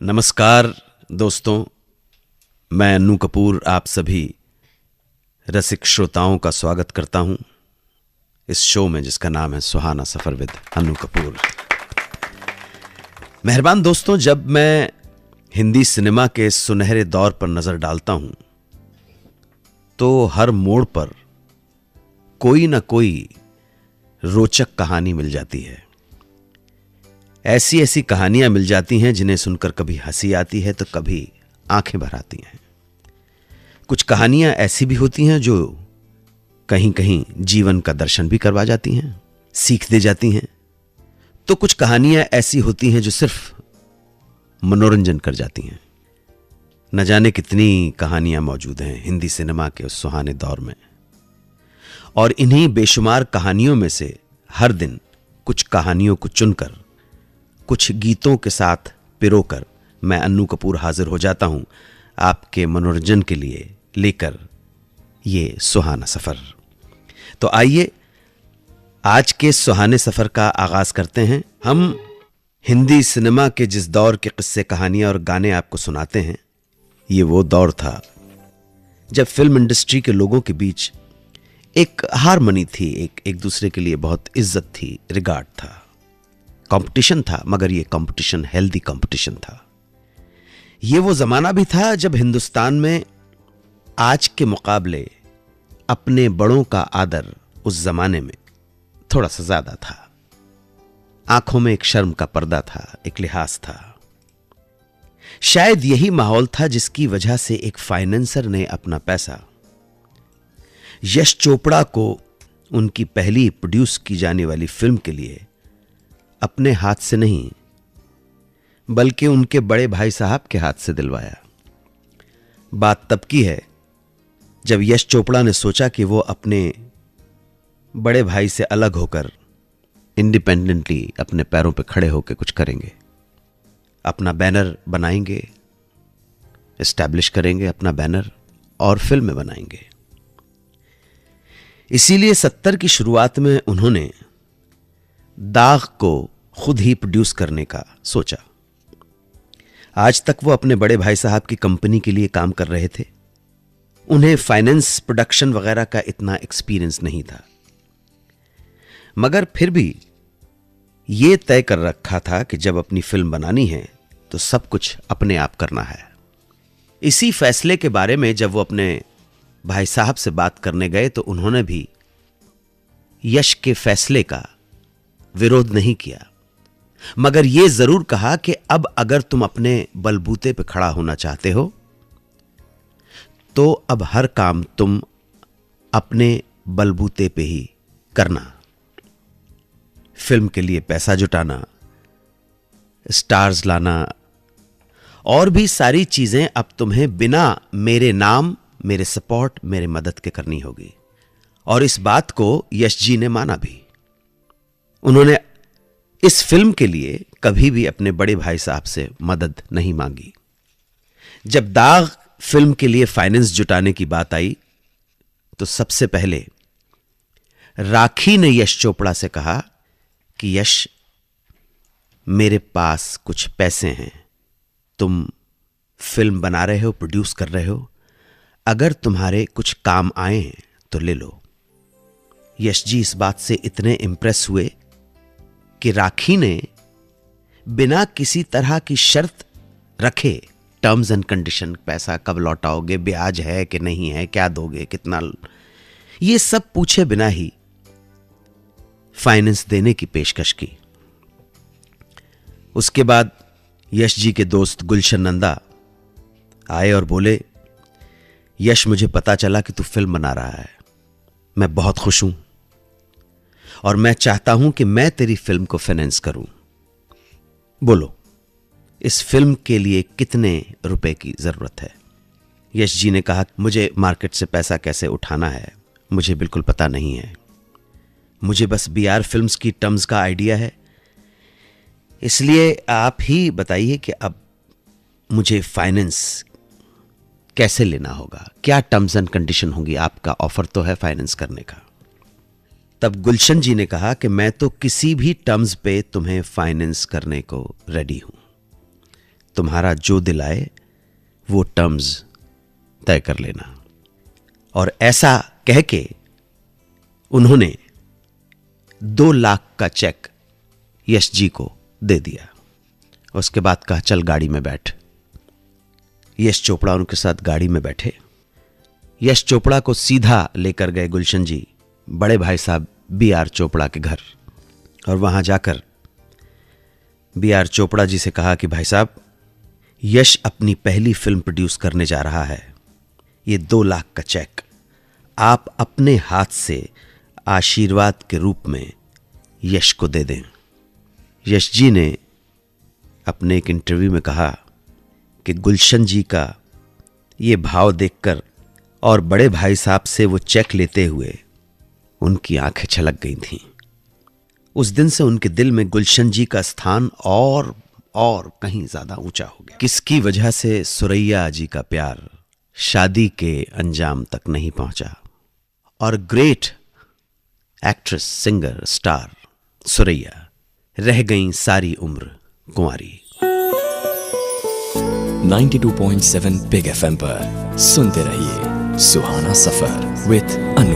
नमस्कार दोस्तों, मैं अन्नू कपूर आप सभी रसिक श्रोताओं का स्वागत करता हूं इस शो में जिसका नाम है सुहाना सफर विद अन्नू कपूर। मेहरबान दोस्तों, जब मैं हिंदी सिनेमा के सुनहरे दौर पर नजर डालता हूं तो हर मोड़ पर कोई ना कोई रोचक कहानी मिल जाती है। ऐसी ऐसी कहानियां मिल जाती हैं जिन्हें सुनकर कभी हंसी आती है तो कभी आंखें भर आती हैं। कुछ कहानियां ऐसी भी होती हैं जो कहीं कहीं जीवन का दर्शन भी करवा जाती हैं, सीख दे जाती हैं। तो कुछ कहानियां ऐसी होती हैं जो सिर्फ मनोरंजन कर जाती हैं। न जाने कितनी कहानियां मौजूद हैं हिंदी सिनेमा के उस सुहाने दौर में, और इन्हीं बेशुमार कहानियों में से हर दिन कुछ कहानियों को चुनकर, कुछ गीतों के साथ पिरोकर मैं अन्नू कपूर हाजिर हो जाता हूं आपके मनोरंजन के लिए लेकर ये सुहाना सफर। तो आइए आज के सुहाने सफर का आगाज करते हैं। हम हिंदी सिनेमा के जिस दौर के किस्से, कहानियां और गाने आपको सुनाते हैं, ये वो दौर था जब फिल्म इंडस्ट्री के लोगों के बीच एक हारमनी थी, एक दूसरे के लिए बहुत इज्जत थी, रिगार्ड था, कंपटीशन था, मगर ये कंपटीशन हेल्दी कंपटीशन था। ये वो जमाना भी था जब हिंदुस्तान में आज के मुकाबले अपने बड़ों का आदर उस जमाने में थोड़ा सा ज्यादा था। आंखों में एक शर्म का पर्दा था, एक लिहाज था। शायद यही माहौल था जिसकी वजह से एक फाइनेंसर ने अपना पैसा यश चोपड़ा को उनकी पहली प्रोड्यूस की जाने वाली फिल्म के लिए अपने हाथ से नहीं बल्कि उनके बड़े भाई साहब के हाथ से दिलवाया। बात तब की है जब यश चोपड़ा ने सोचा कि वो अपने बड़े भाई से अलग होकर इंडिपेंडेंटली अपने पैरों पे खड़े होकर कुछ करेंगे, अपना बैनर बनाएंगे, एस्टैब्लिश करेंगे अपना बैनर और फिल्में बनाएंगे। इसीलिए 70 की शुरुआत में उन्होंने दाग को खुद ही प्रोड्यूस करने का सोचा। आज तक वो अपने बड़े भाई साहब की कंपनी के लिए काम कर रहे थे। उन्हें फाइनेंस, प्रोडक्शन वगैरह का इतना एक्सपीरियंस नहीं था, मगर फिर भी ये तय कर रखा था कि जब अपनी फिल्म बनानी है तो सब कुछ अपने आप करना है। इसी फैसले के बारे में जब वो अपने भाई साहब से बात करने गए तो उन्होंने भी यश के फैसले का विरोध नहीं किया, मगर यह जरूर कहा कि अब अगर तुम अपने बलबूते पे खड़ा होना चाहते हो तो अब हर काम तुम अपने बलबूते पे ही करना। फिल्म के लिए पैसा जुटाना, स्टार्स लाना और भी सारी चीजें अब तुम्हें बिना मेरे नाम, मेरे सपोर्ट, मेरे मदद के करनी होगी। और इस बात को यश जी ने माना भी। उन्होंने इस फिल्म के लिए कभी भी अपने बड़े भाई साहब से मदद नहीं मांगी। जब दाग फिल्म के लिए फाइनेंस जुटाने की बात आई तो सबसे पहले राखी ने यश चोपड़ा से कहा कि यश, मेरे पास कुछ पैसे हैं, तुम फिल्म बना रहे हो, प्रोड्यूस कर रहे हो, अगर तुम्हारे कुछ काम आए हैं तो ले लो। यश जी इस बात से इतने इंप्रेस हुए कि राखी ने बिना किसी तरह की शर्त रखे, टर्म्स एंड कंडीशन, पैसा कब लौटाओगे, ब्याज है कि नहीं है, क्या दोगे, कितना, ये सब पूछे बिना ही फाइनेंस देने की पेशकश की। उसके बाद यश जी के दोस्त गुलशन नंदा आए और बोले, यश, मुझे पता चला कि तू फिल्म बना रहा है, मैं बहुत खुश हूं और मैं चाहता हूं कि मैं तेरी फिल्म को फाइनेंस करूं। बोलो, इस फिल्म के लिए कितने रुपए की जरूरत है? यश जी ने कहा, मुझे मार्केट से पैसा कैसे उठाना है मुझे बिल्कुल पता नहीं है, मुझे बस बीआर फिल्म्स की टर्म्स का आइडिया है, इसलिए आप ही बताइए कि अब मुझे फाइनेंस कैसे लेना होगा, क्या टर्म्स एंड कंडीशन होंगी, आपका ऑफर तो है फाइनेंस करने का। तब गुलशन जी ने कहा कि मैं तो किसी भी टर्म्स पे तुम्हें फाइनेंस करने को रेडी हूं, तुम्हारा जो दिल आए वो टर्म्स तय कर लेना। और ऐसा कह के उन्होंने 2 लाख का चेक यश जी को दे दिया। उसके बाद कहा चल गाड़ी में बैठ। यश चोपड़ा उनके साथ गाड़ी में बैठे। यश चोपड़ा को सीधा लेकर गए गुलशन जी बड़े भाई साहब B.R. चोपड़ा के घर। और वहां जाकर B.R. चोपड़ा जी से कहा कि भाई साहब, यश अपनी पहली फिल्म प्रोड्यूस करने जा रहा है, ये 2 लाख का चेक आप अपने हाथ से आशीर्वाद के रूप में यश को दे दें। यश जी ने अपने एक इंटरव्यू में कहा कि गुलशन जी का ये भाव देखकर और बड़े भाई साहब से वो चेक लेते हुए उनकी आंखें छलक गई थीं। उस दिन से उनके दिल में गुलशन जी का स्थान और कहीं ज्यादा ऊंचा हो गया। किसकी वजह से सुरैया जी का प्यार शादी के अंजाम तक नहीं पहुंचा और great actress, singer, star Suraiya रह गईं सारी उम्र कुंवारी। 92.7 बिग FM पर सुनते रहिए सुहाना सफर विद अनु।